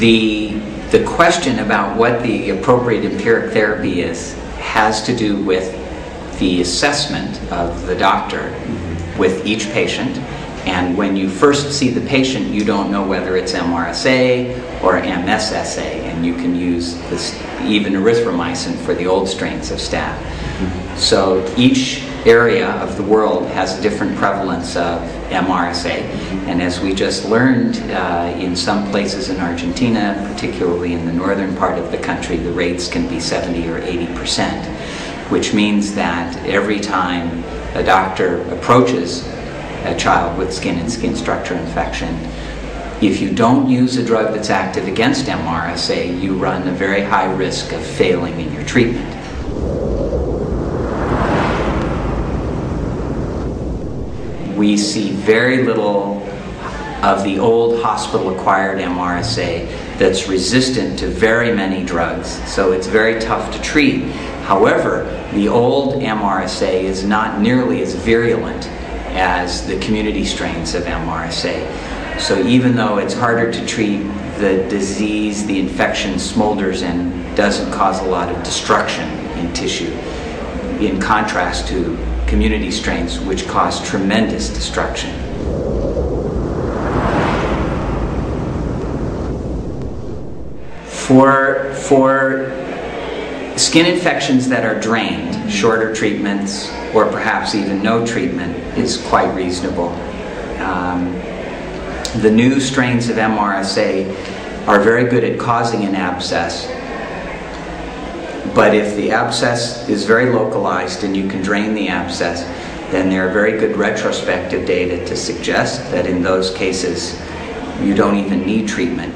The question about what the appropriate empiric therapy is has to do with the assessment of the doctor with each patient. And when you first see the patient, you don't know whether it's MRSA or MSSA, and you can use this, even erythromycin for the old strains of staph. So each area of the world has a different prevalence of MRSA, and as we just learned, in some places in Argentina, particularly in the northern part of the country, the rates can be 70 or 80%, which means that every time a doctor approaches a child with skin and skin structure infection, if you don't use a drug that's active against MRSA, you run a very high risk of failing in your treatment. We see very little of the old hospital-acquired MRSA that's resistant to very many drugs, so it's very tough to treat. However, the old MRSA is not nearly as virulent as the community strains of MRSA. So even though it's harder to treat, the disease, the infection smolders and doesn't cause a lot of destruction in tissue, in contrast to community strains which cause tremendous destruction. For skin infections that are drained, shorter treatments or perhaps even no treatment is quite reasonable. The new strains of MRSA are very good at causing an abscess, but if the abscess is very localized and you can drain the abscess, then there are very good retrospective data to suggest that in those cases you don't even need treatment.